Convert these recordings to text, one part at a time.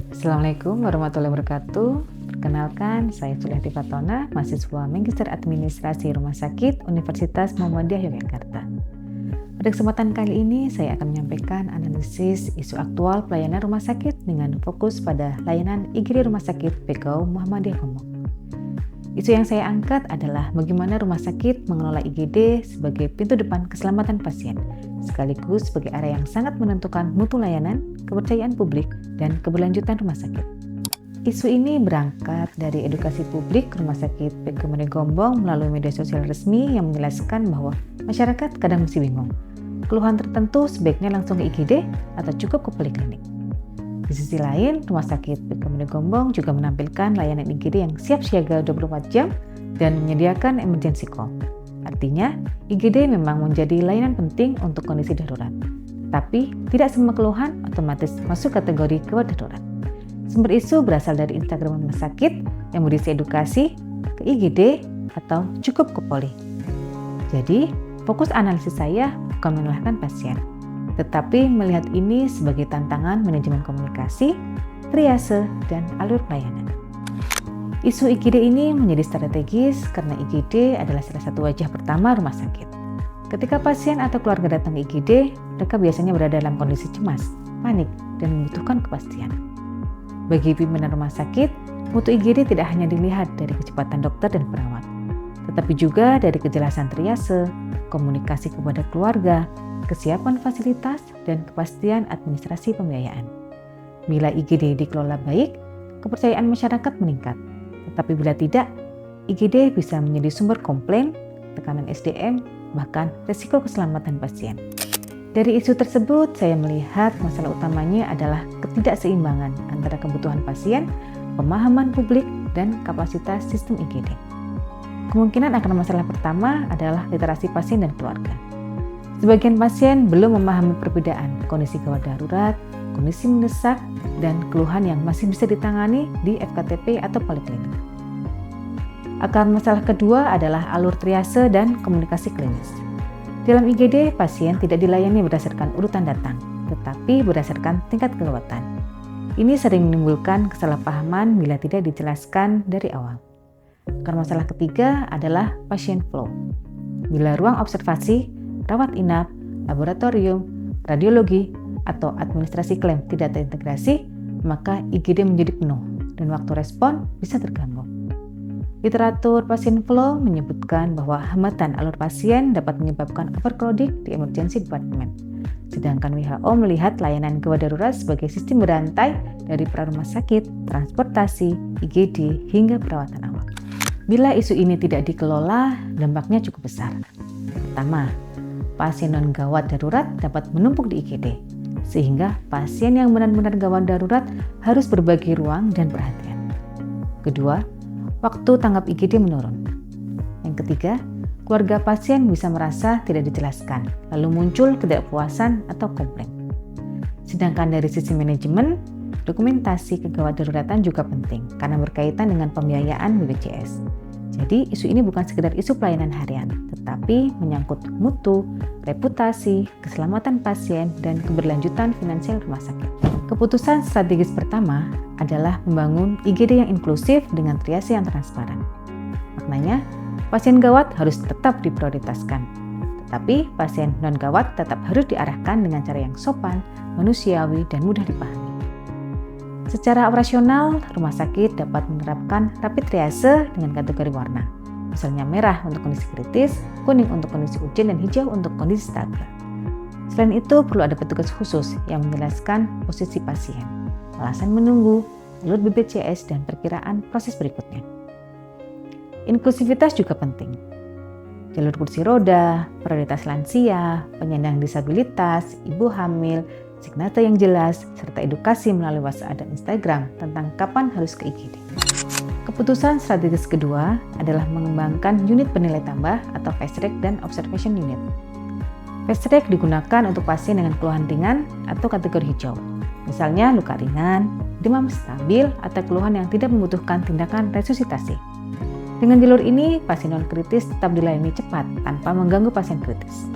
Assalamualaikum warahmatullahi wabarakatuh. Perkenalkan, saya Suliati Fatona, mahasiswa Magister Administrasi Rumah Sakit Universitas Muhammadiyah Yogyakarta. Pada kesempatan kali ini, saya akan menyampaikan analisis isu aktual pelayanan rumah sakit dengan fokus pada layanan IGD Rumah Sakit PKU Muhammadiyah Gombong. Isu yang saya angkat adalah bagaimana rumah sakit mengelola IGD sebagai pintu depan keselamatan pasien, sekaligus sebagai area yang sangat menentukan mutu layanan, kepercayaan publik, dan keberlanjutan rumah sakit. Isu ini berangkat dari edukasi publik Rumah Sakit PKU Muhammadiyah Gombong melalui media sosial resmi yang menjelaskan bahwa masyarakat kadang masih bingung. Keluhan tertentu sebaiknya langsung ke IGD atau cukup ke poliklinik. Di sisi lain, Rumah Sakit PKU Muhammadiyah Gombong juga menampilkan layanan IGD yang siap siaga 24 jam dan menyediakan emergency call. Artinya, IGD memang menjadi layanan penting untuk kondisi darurat. Tapi, tidak semua keluhan otomatis masuk kategori gawat darurat. Sumber isu berasal dari Instagram rumah sakit yang berisi edukasi, ke IGD, atau cukup ke poli. Jadi, fokus analisis saya bukan menyalahkan pasien, tetapi melihat ini sebagai tantangan manajemen komunikasi, triase, dan alur pelayanan. Isu IGD ini menjadi strategis karena IGD adalah salah satu wajah pertama rumah sakit. Ketika pasien atau keluarga datang ke IGD, mereka biasanya berada dalam kondisi cemas, panik, dan membutuhkan kepastian. Bagi pimpinan rumah sakit, mutu IGD tidak hanya dilihat dari kecepatan dokter dan perawat, tetapi juga dari kejelasan triase, komunikasi kepada keluarga, kesiapan fasilitas, dan kepastian administrasi pembiayaan. Bila IGD dikelola baik, kepercayaan masyarakat meningkat. Tetapi bila tidak, IGD bisa menjadi sumber komplain, tekanan SDM, bahkan risiko keselamatan pasien. Dari isu tersebut, saya melihat masalah utamanya adalah ketidakseimbangan antara kebutuhan pasien, pemahaman publik, dan kapasitas sistem IGD. Kemungkinan akan masalah pertama adalah literasi pasien dan keluarga. Sebagian pasien belum memahami perbedaan kondisi gawat darurat, kondisi mendesak, dan keluhan yang masih bisa ditangani di FKTP atau poliklinik. Akar masalah kedua adalah alur triase dan komunikasi klinis. Dalam IGD, pasien tidak dilayani berdasarkan urutan datang, tetapi berdasarkan tingkat kegawatan. Ini sering menimbulkan kesalahpahaman bila tidak dijelaskan dari awal. Akar masalah ketiga adalah patient flow. Bila ruang observasi, rawat inap, laboratorium, radiologi, atau administrasi klaim tidak terintegrasi, maka IGD menjadi penuh dan waktu respon bisa terganggu. Literatur patient flow menyebutkan bahwa hambatan alur pasien dapat menyebabkan overcrowding di emergency department. Sedangkan WHO melihat layanan gawat darurat sebagai sistem berantai dari pra-rumah sakit, transportasi, IGD, hingga perawatan awal. Bila isu ini tidak dikelola, dampaknya cukup besar. Pertama, pasien non-gawat darurat dapat menumpuk di IGD, sehingga pasien yang benar-benar gawat darurat harus berbagi ruang dan perhatian. Kedua, waktu tanggap IGD menurun. Yang ketiga, keluarga pasien bisa merasa tidak dijelaskan, lalu muncul ketidakpuasan atau komplain. Sedangkan dari sisi manajemen, dokumentasi kegawat daruratan juga penting karena berkaitan dengan pembiayaan BPJS. Jadi isu ini bukan sekedar isu pelayanan harian, tetapi menyangkut mutu, reputasi, keselamatan pasien, dan keberlanjutan finansial rumah sakit. Keputusan strategis pertama adalah membangun IGD yang inklusif dengan triase yang transparan. Maknanya, pasien gawat harus tetap diprioritaskan, tetapi pasien non-gawat tetap harus diarahkan dengan cara yang sopan, manusiawi, dan mudah dipahami. Secara operasional, rumah sakit dapat menerapkan rapid triase dengan kategori warna, misalnya merah untuk kondisi kritis, kuning untuk kondisi urgent, dan hijau untuk kondisi stabil. Selain itu, perlu ada petugas khusus yang menjelaskan posisi pasien, alasan menunggu, alur BPJS, dan perkiraan proses berikutnya. Inklusivitas juga penting. Jalur kursi roda, prioritas lansia, penyandang disabilitas, ibu hamil, signata yang jelas, serta edukasi melalui WhatsApp dan Instagram tentang kapan harus ke IGD. Keputusan strategis kedua adalah mengembangkan unit penilai tambah atau fast track dan observation unit. Fast track digunakan untuk pasien dengan keluhan ringan atau kategori hijau, misalnya luka ringan, demam stabil, atau keluhan yang tidak membutuhkan tindakan resusitasi. Dengan jalur ini, pasien non-kritis tetap dilayani cepat tanpa mengganggu pasien kritis.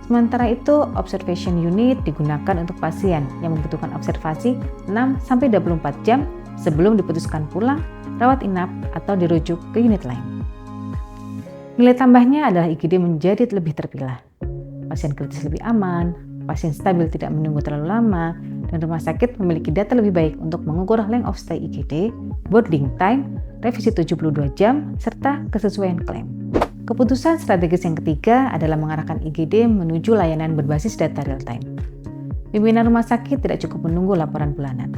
Sementara itu, observation unit digunakan untuk pasien yang membutuhkan observasi 6-24 jam sebelum diputuskan pulang, rawat inap, atau dirujuk ke unit lain. Nilai tambahnya adalah IGD menjadi lebih terpilah. Pasien kritis lebih aman, pasien stabil tidak menunggu terlalu lama, dan rumah sakit memiliki data lebih baik untuk mengukur length of stay IGD, boarding time, revisi 72 jam, serta kesesuaian klaim. Keputusan strategis yang ketiga adalah mengarahkan IGD menuju layanan berbasis data real time. Pimpinan rumah sakit tidak cukup menunggu laporan bulanan.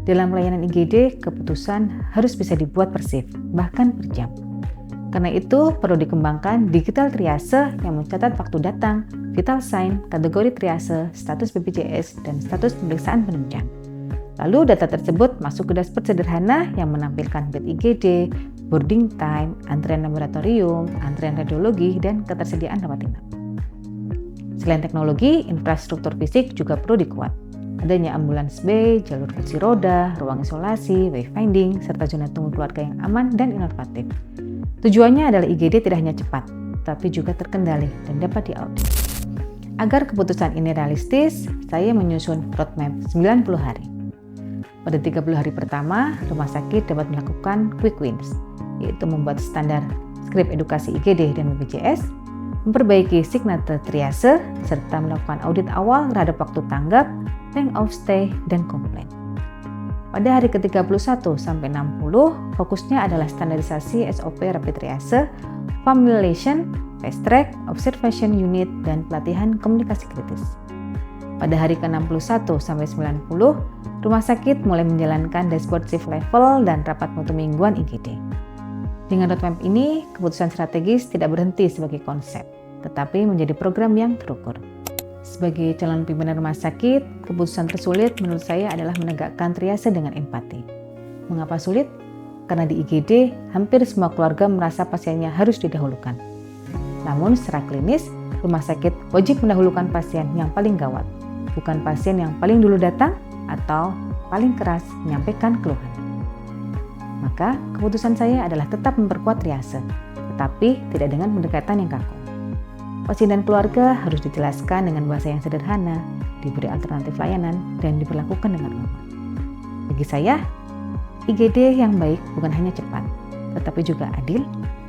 Dalam layanan IGD, keputusan harus bisa dibuat per shift, bahkan per jam. Karena itu, perlu dikembangkan digital triase yang mencatat waktu datang, vital sign, kategori triase, status BPJS, dan status pemeriksaan penunjang. Lalu data tersebut masuk ke dashboard sederhana yang menampilkan bed IGD, boarding time, antrian laboratorium, antrian radiologi, dan ketersediaan rawat inap. Selain teknologi, infrastruktur fisik juga perlu dikuat. Adanya ambulans bay, jalur kursi roda, ruang isolasi, wayfinding, serta zona tunggu keluarga yang aman dan inovatif. Tujuannya adalah IGD tidak hanya cepat, tapi juga terkendali dan dapat diaudit. Agar keputusan ini realistis, saya menyusun roadmap 90 hari. Pada 30 hari pertama, rumah sakit dapat melakukan quick wins, yaitu membuat standar skrip edukasi IGD dan BPJS, memperbaiki signature triase, serta melakukan audit awal terhadap waktu tanggap, length of stay, dan komplain. Pada hari ke-31 sampai 60, fokusnya adalah standarisasi SOP rapid triase, formulation, fast track, observation unit, dan pelatihan komunikasi kritis. Pada hari ke-61 sampai 90, rumah sakit mulai menjalankan dashboard shift level dan rapat mutu mingguan IGD. Dengan roadmap ini, keputusan strategis tidak berhenti sebagai konsep, tetapi menjadi program yang terukur. Sebagai calon pimpinan rumah sakit, keputusan tersulit menurut saya adalah menegakkan triase dengan empati. Mengapa sulit? Karena di IGD, hampir semua keluarga merasa pasiennya harus didahulukan. Namun secara klinis, rumah sakit wajib mendahulukan pasien yang paling gawat, bukan pasien yang paling dulu datang atau paling keras menyampaikan keluhan. Maka, keputusan saya adalah tetap memperkuat triase, tetapi tidak dengan pendekatan yang kaku. Pasien dan keluarga harus dijelaskan dengan bahasa yang sederhana, diberi alternatif layanan, dan diperlakukan dengan hormat. Bagi saya, IGD yang baik bukan hanya cepat, tetapi juga adil,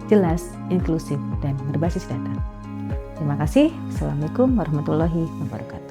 jelas, inklusif, dan berbasis data. Terima kasih. Assalamualaikum warahmatullahi wabarakatuh.